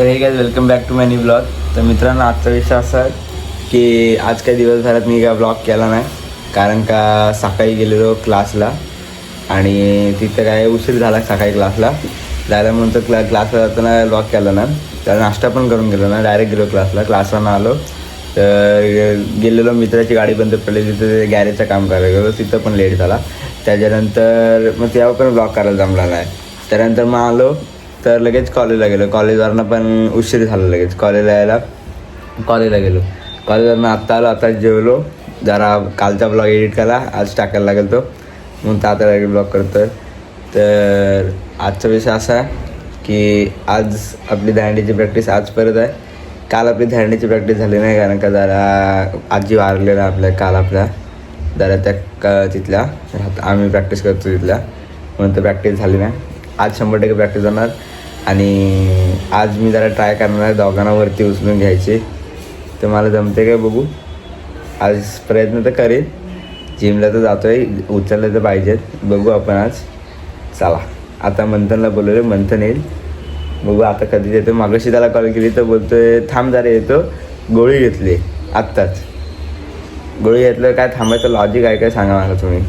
तर हे काय welcome back to my new blog. तर मित्रांनो, आजचा विषय असा आहे की आज काही दिवसभरात मी काय ब्लॉग केला नाही, कारण का सकाळी गेलेलो क्लासला आणि तिथं काय उशीर झाला. सकाळी क्लासला जायला म्हणून तर क्लासला जाताना ब्लॉग केला ना, तर नाश्ता पण करून गेलो ना, डायरेक्ट गेलो क्लासला ना आलो तर गेलेलो. मित्राची गाडी बंद पडली, तिथं गॅरेजचं काम करायला गेलो, तिथं पण लेट झाला. त्याच्यानंतर मग तेव्हा पण ब्लॉग करायला जमला नाही. त्यानंतर मग आलो तर लगेच कॉलेजला गेलो. कॉलेजवरनं पण उशीर झाला. लगेच कॉलेजला गेलो. कॉलेजवरनं आत्ता आलो, आता जेवलो. जरा कालचा ब्लॉग एडिट करा, आज टाकायला लागेल तो, म्हणून आता लगेच ब्लॉग करतो आहे. तर आजचा विषय असा आहे की आज आपली दहंडीची प्रॅक्टिस आज परत आहे. काल आपली दहंडीची प्रॅक्टिस झाली नाही, कारण का जरा आजी वारलेला आपल्या काल आपल्या जरा त्या तिथल्या आम्ही प्रॅक्टिस करतो तिथल्या, म्हणून तर प्रॅक्टिस झाली नाही. आज 100% प्रॅक्टिस होणार आणि आज मी जरा ट्राय करणार आहे दोघांना वरती उचलून घ्यायची. तर मला जमते काय बघू, आज प्रयत्न तर करेन. जिमला तर जातो आहे, उचललं तर पाहिजेत. बघू आपण आज. चला आता मंथनला बोलवलं, मंथन येईल. बघू आता कधी येतो. मागाशी त्याला कॉल केली तर बोलतो आहे थांब जरा येतो. गोळी घेतली आत्ताच. गोळी घेतलं काय थांबायचं लॉजिक आहे काय सांगा मला तुम्ही.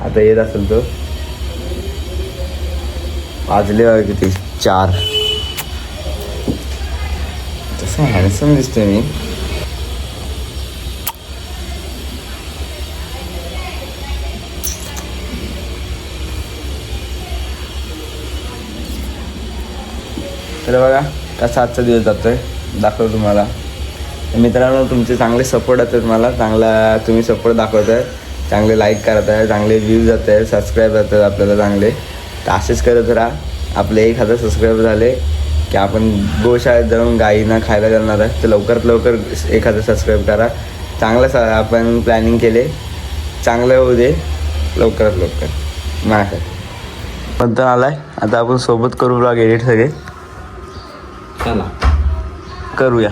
आता येत असेल तो. वाजले किती 4. तसं हँडसम दिसतोय मी. तर बघा कसा आजचा दिवस जातो आहे, दाखवतो तुम्हाला. मित्रांनो, तुमचे चांगले सपोर्ट येतात मला, चांगला तुम्ही सपोर्ट दाखवत आहे, चांगले लाईक करत आहे, चांगले व्ह्यूज जात आहे, सबस्क्राईब जातात आपल्याला चांगले. तर असेच करत राहा. आपले 1000 सबस्क्राईबर झाले की आपण गोशाळेत जाऊन गाईंना खायला जाणार आहे. तर लवकरात लवकर 1000 सबस्क्राईब करा. चांगलं आपण प्लॅनिंग केले, चांगलं होऊ दे लवकरात लवकर. नाही पण तर आला आहे, आता आपण सोबत करू ब्लॉग एडिट सगळे. चला करूया.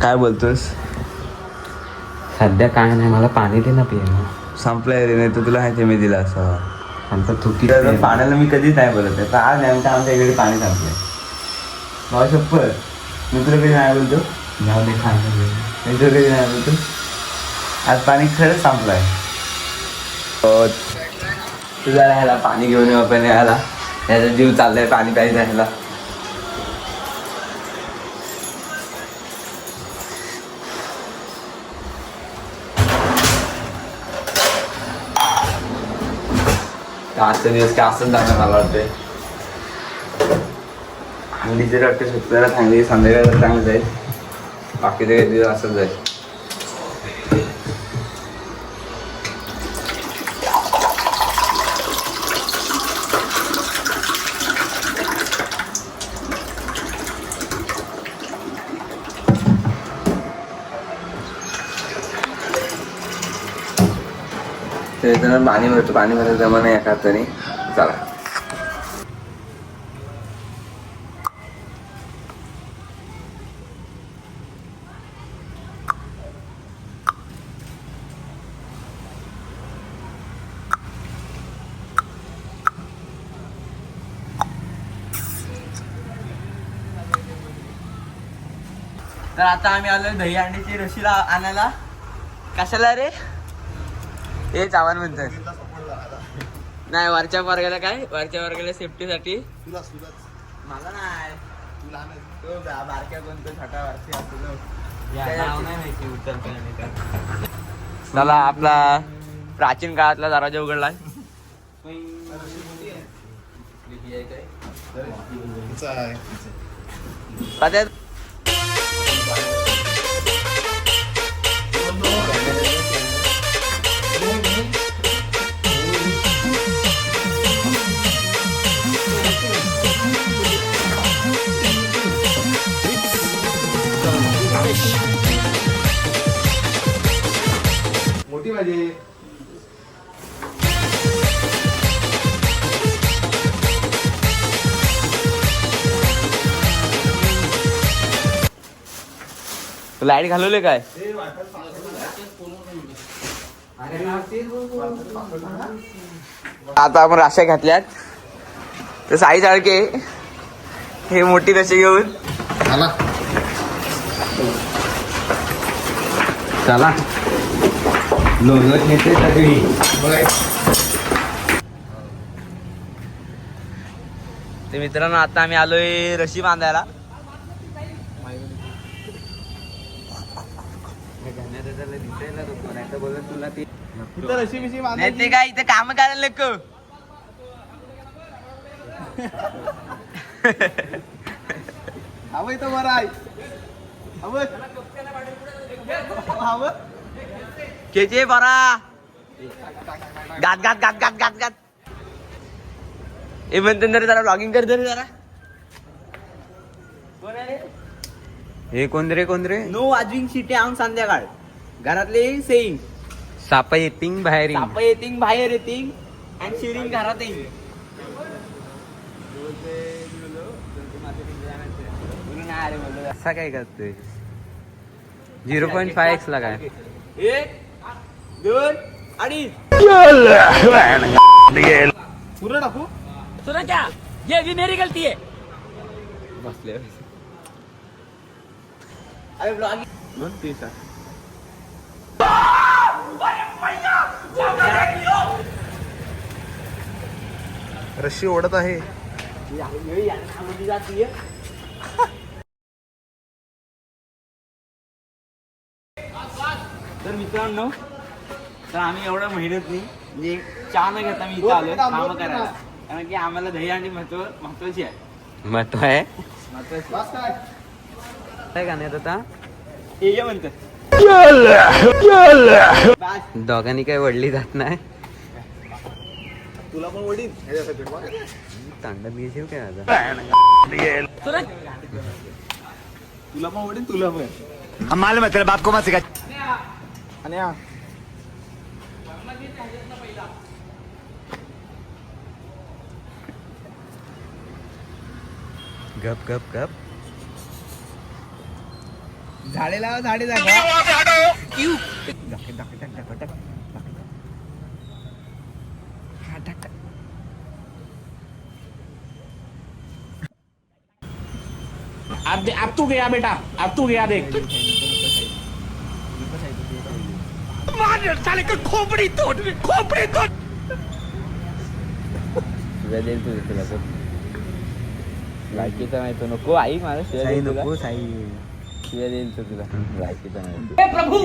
काय बोलतोस? सध्या काय नाही, मला पाणी दे ना पियाला. संपलाय रे, नाही तर तुला माहिती मी दिला असं. आमचा चुकी पाण्याला मी कधीच नाही बोलत आहे, तर आज नेमकं आमच्या इकडे पाणी संपलंय. मला शप्पथ, मी तुला कधी नाही बोलतो. जाऊ दे सांग. मी तुला कधी नाही बोलतो. आज पाणी खरंच संपलंय. तुझा राहायला पाणी घेऊन येऊ आपण. यायला याचा जीव चाललाय पाणी प्यायचं राहायला. आजचा दिवस काय असंच जाणार मला वाटतंय. मुलीचे प्रॅक्टिस होती जरा चांगली, संध्याकाळी चांगलं जाईल. बाकीचे काही दिवस असंच जाईल. त्याच्यानं पाणी भरतो, पाणी भरायचं जमा नाही एका हाताने. चला तर आता आम्ही आलो दही अंडीची रशीला आणायला. कशाला रे? हे चावण म्हणतात. नाही, वरच्या वर्गाला काय, वरच्या वर्गाला सेफ्टीसाठी. मला नाही, तो बारक्या कोणतो छोटा वरती असतो. चला आपला प्राचीन काळातला दरवाजा उघडलाय. मोठी भाजी. लाईट घालवले काय? आता आपण राशा घातल्यात. तर साई सारखे हे मोठी रशी घेऊन चला लोलत नेते सगळी. ते मित्रांनो आता आम्ही आलोय रशी बांधायला. नाही ते काय इथे काम करायला लोक. हवं इथं बरं आहे. हवं केचे बरा गात गात गात गात गात गात हे म्हणते तरी जरा ब्लॉगिंग कर तरी जरा. हे कोण रे नो वाजविंग शिटे आम संध्याकाळ घरातले सेईंग सापा येतिंग बाहेर येईन. साप येतिंग बाहेर येतिंग आणि शिरिंग घरात येईन. असा काय करतोय 0.5x ला काय 1 2 अडीच पूर्ण टाकू. सुना क्या ये भी मेरी गलती है. बसले. अरे ब्लॉगिंग रशी ओढत आहे. तर मित्रांनो तर आम्ही एवढं मेहनत नाही म्हणजे चहा न घेता मी इथं आलोय काम करायला. कारण की आम्हाला दहीहंडी महत्वाची आहे. महत्व आहे महत्वाची बस काय काय गाण्यात आता हे म्हणतात दोघांनी काही वडली जात नाही. तुला पण ओढीन ह्याच्यासाठी बघ. तांडत घेशील काय आता सुना तुला पण ओढीन तुला पण. हम मालूम है तेरे बाप को मत सिखा. आणि हा गप गप गप. झाडे लावा झाडे जागा. अब तू गया बेटा, अब तू गया देख. साले का खोपड़ी तोड़ शिव्या देईल तुझे तुला तर लायकीचा नाही तो नको आई मला शिव्या साई देईल तुला. नको साई. शिव्या देईल तो तुला लायकीचा नाही.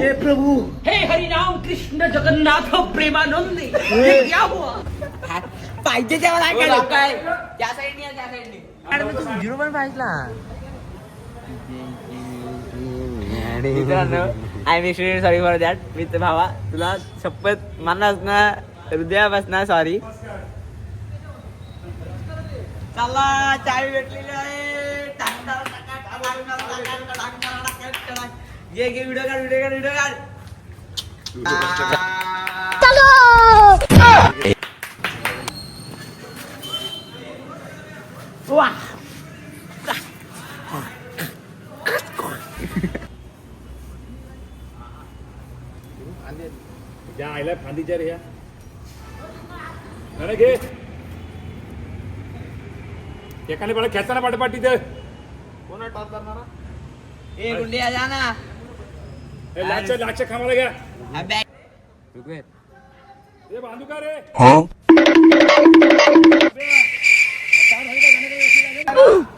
हे प्रभु हे हरिनाम कृष्ण जगन्नाथ प्रेमानंद ये क्या हुआ. पाहिजे तेव्हा काय त्या साईडनी त्या साईडनी 0.5 ला. मित्रांनो I am extremely sorry for that. मित्र भावा तुला शपथ मनास ना हृदयापासून सॉरी. चला चाय भेटलेली आहे. घे घे व्हिडिओ काढ. वा क्या आयला फांदीच्या रे अरे घे एकाने मला खेचायला पाठपाठी दे. कोणा टॉप करणारा. ए गुंडिया जा ना. लाच खामाला घ्या. अबे हे बांधू का रे.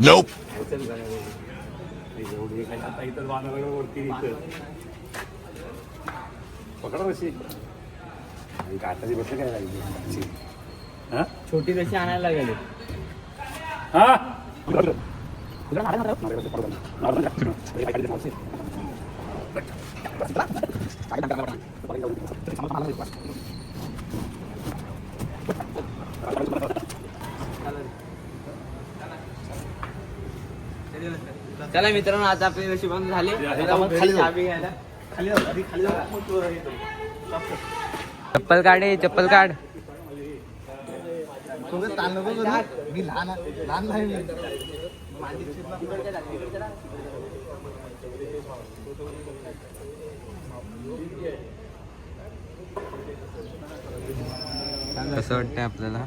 Nope. इथं बांधायला वरती पकडा रशी. काटाची बसले काय लागली. छोटी रशी आणायला गेले. हा चला मित्रांनो आता आपली रशी बंद झाली. आता मग खाली जाऊ. चहा बी घ्यायला. खाली जाऊ, आधी खाली जाऊ. मग तू येतो. चप्पल काढ चप्पल काढ. तुझं ताण नको करू. मी लहान नाही मी. कसं वाटतंय आपल्याला.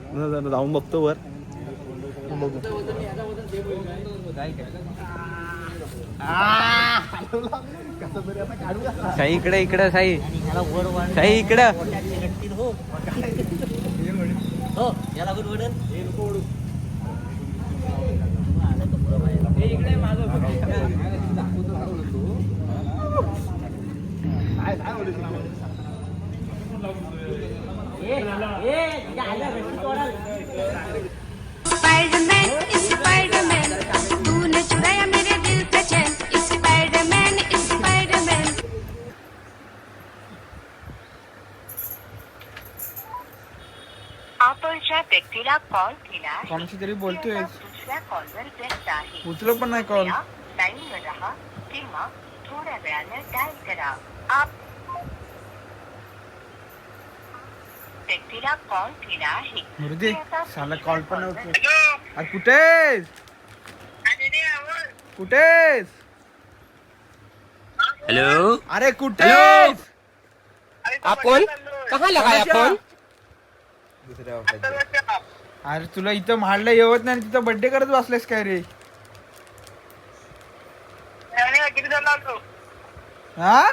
जाऊन बघतो वर. बघू साई इकडे इकडे साई साई इकडं स्पाइडरमैन स्पाइडरमैन तूने चुराया मेरे दिल का चैन स्पाइडरमैन स्पाइडरमैन आपण ज्या व्यक्तीला कॉल केला आहे कोणाशी तरी बोलतोय ते आता दुसऱ्या कॉलवर व्यस्त आहे उचलो पण नाही कॉल कृपया लाईनवर राहा किंवा थोड्या वेळाने डायल करा आप व्यक्तीला कॉल केला आहे मुर्दे ते आता साला दुसऱ्या कॉल पण कॉलवर नव्हतं अरे कुठेस कुठेस हॅलो अरे कुठेस आपण कहा लगाया फोन दुसऱ्या ऑफिसला. अरे तुला इथं म्हाडला येवत नाही आणि तिथं बर्थडे करत बसलेस काय रे हा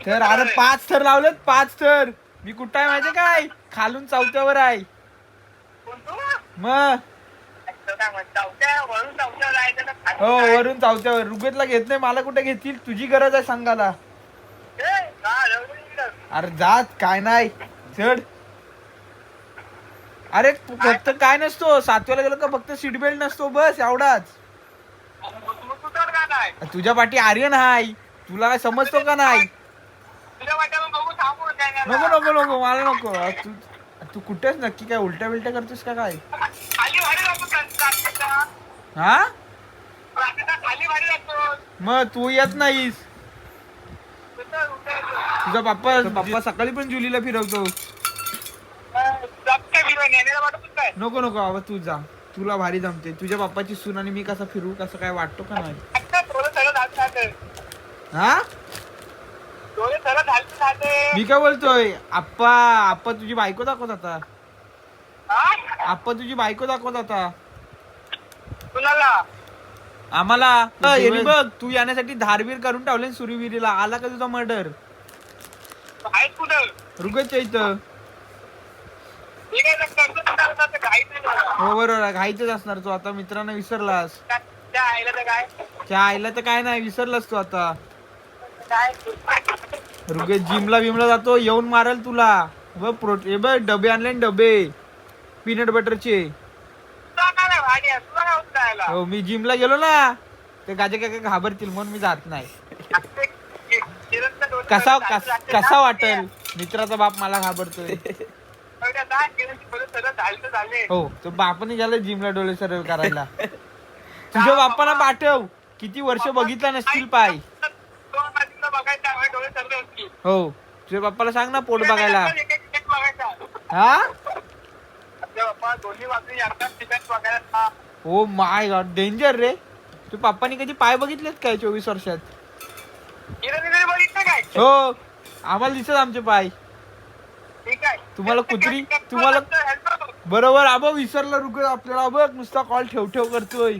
तर अरे 5 थर लावलेत 5 थर मी कुठं आहे माहिती काय खालून चौथ्यावर आहे मग हो वरून चौथ्यावर रुगतला घेत नाही मला कुठे घेतील तुझी गरज आहे सांगायला अरे जात काय नाही चढ अरे फक्त काय नसतो 7व्याला गेलो का फक्त सीट बेल्ट नसतो बस एवढाच तुझ्या पाठी आर्यन हाय तुला काय समजतो का नाही नको नको नको मला नको तू तू कुठेच नक्की काय उलट्या बिलट्या करतोस का काय हा मग तू येत नाहीस तुझा पप्पा सकाळी पण जुलीला फिरवतो नको नको बाबा तू जा तुला भारी जमते तुझ्या पप्पाची सून आणि मी कसा फिरू कसं काय वाटतो का नाही हा मी काय बोलतोय आप्पा आप्पा तुझी बायको दाखवत आता आप्पा तुझी बायको दाखवत आता आम्हाला यांनी बघ तू येण्यासाठी धारवीर करून ठेवले सुरीविरीला आला का तुझा मर्डर रुगतच्या इथं हो बरोबर घाईतच असणार तू आता मित्रांना विसरलास त्या आईला तर काय नाही विसरलास तू आता रुगे जिमला बिमला जातो येऊन मारल तुला हे बघ डबे आणले डबे पीनट बटरचे हो मी जिमला गेलो ना ते गाजे काय घाबरतील म्हणून मी जात नाही कसा वाटेल मित्राचा बाप मला घाबरतोय हो तो बापाने गेला जिमला डोळे सरळ करायला तुझ्या बापाला पाठव किती वर्ष बघितला नसतील पाय हो तुझ्या बाप्पाला सांग ना पोट बघायला हा हो माय गॉड डेंजर रे तू पप्पानी कधी पाय बघितलेत काय 24 वर्षात हो आम्हाला दिसत आमचे पाय तुम्हाला कुत्री तुम्हाला बरोबर आबा विसरला रुक आपल्याला बघ नुसता कॉल ठेव ठेव करतोय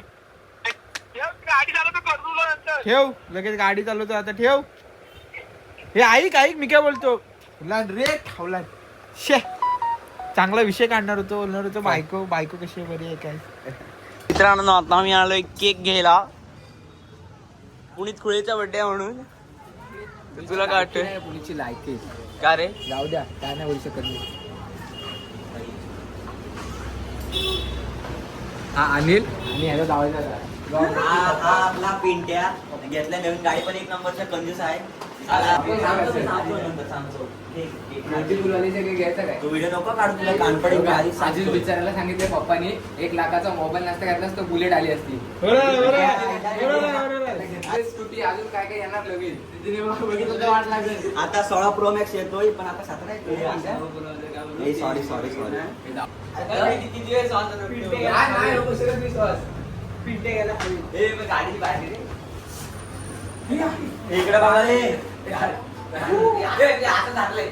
ठेव लगेच गाडी चालवतो आता ठेव हे ऐक मी काय बोलतो रे ठेवला शे चांगला विषय काढणार होतो बोलणार होतो बायको कशी बरी आहे काय मित्रांनो आता मी आलोय केक घ्यायला पुणीत खुळेचा बर्थडे म्हणून तुला काय वाटतंय पुण्याची लायकी का रे जाऊ द्या काय नाही बोलू शकत मी हा अनिल आणि ह्याला जावायचा हा आपला पिंट्या घेतल्या नवीन गाडी पण 1 नंबरचा कंजूस आहे तू व्हिडिओ नको काढू तुला कानपडे आधीच बिचारायला सांगितलं पप्पानी 1 लाखाचा मोबाईल नसता घातला तो बुलेट आली असती स्कूटी अजून काय काय येणार लगेच वाट लागेल आता 16 प्रो मॅक्स येतोय पण आता 17 सॉरी गाडीची बाहेर इकडे बघा रे आता झालंय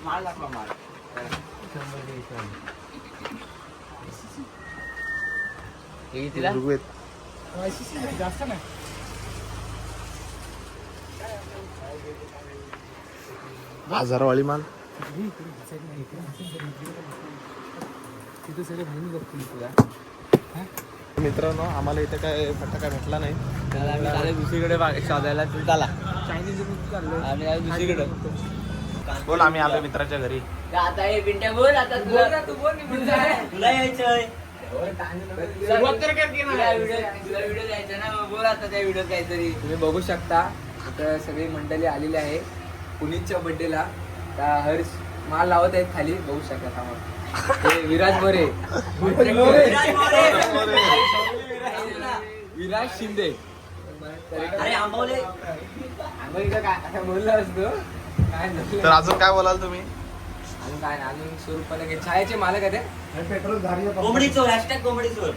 माल दाखवा माल हे कितीला? ऋग्वेद जास्त नाही. हजारवाळी माल. तिथे सगळे म्हणून बघतील तुला. मित्रांनो आम्हाला इथे काय फटाका भेटला नाही. त्याला आम्ही चालेल दुसरीकडे शोधायला तू चाला. चायनीज चाललं. आम्ही चालेल दुसरीकडे. बोल आम्ही आलो मित्राच्या घरी. आता हे पिंट्या बोल आता तू बोल मी पुढचा आहे. तुला यायचंय तुला व्हिडिओ द्यायचा ना मग बोल आता त्या व्हिडिओ काहीतरी. तुम्ही बघू शकता आता सगळी मंडळी आलेली आहे पुनीतच्या बर्थडेला. हर्ष माल लावत आहेत खाली बघू शकता आम्हाला. हे विराज मोरे, विराज शिंदे. अरे आंबवले आम्ही इथं काय बोललो असतो काय तर अजून काय बोलाल तुम्ही? अजून काय नाही. अजून स्वरूपाला छायाचे मालक आहे ते. कोंबडी चोर हॅशटॅग कोंबडी चोर.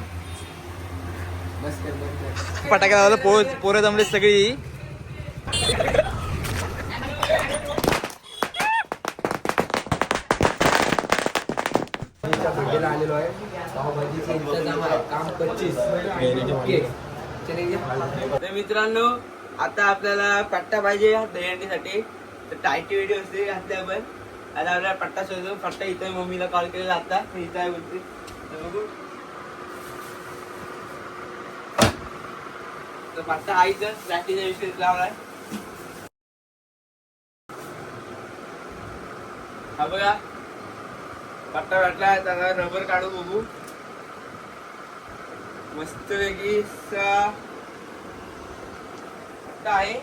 बस कर बस कर. फटाका लावला पोरं जमली सगळी. बर्थडेला आलेलो आहे. पावभाजीचे इंतजाम आहे. काम 25 ओके. चलेंगे. तर मित्रांनो आता आपल्याला पट्टा पाहिजे दहीहंडीसाठी. तर टायटी व्हिडिओ असते घातले आपण. आता आपल्याला पट्टा शोधू. पट्टा इथं मम्मीला कॉल केलेला आता इथं आहे बोलते. तर बघू तर पट्टा आईचं जास्तीच्या विषय लावलाय. हा बघा पट्टा भेटला. त्याला रबर काढू बघू. मस्त वेगळी पट्टा आहे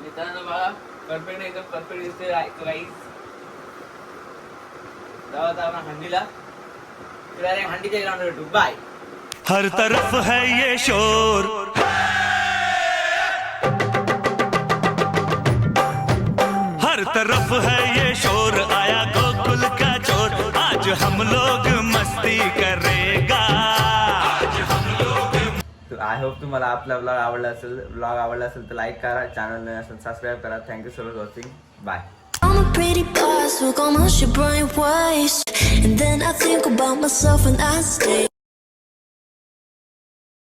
मित्रांनो. बघा परफेक्ट एकदम परफेक्ट दिसते. राईस जाऊ आता आपण हंडीला. तुला हंडीच्या ग्राउंड भेटू. बाय. हर तरफ है ये शोर, हर तरफ है ये शोर, आया गोकुल का चोर, आज हम लोग मस्ती करेगा. आय होप तुम्हाला आपला ब्लॉग आवडला असेल तर लाईक करा. चॅनल नवीन असेल सबस्क्राईब करा. Thank you so much watching. Bye. I'm a pretty boss, look on my shit bright waist. And then I think about myself and I stay.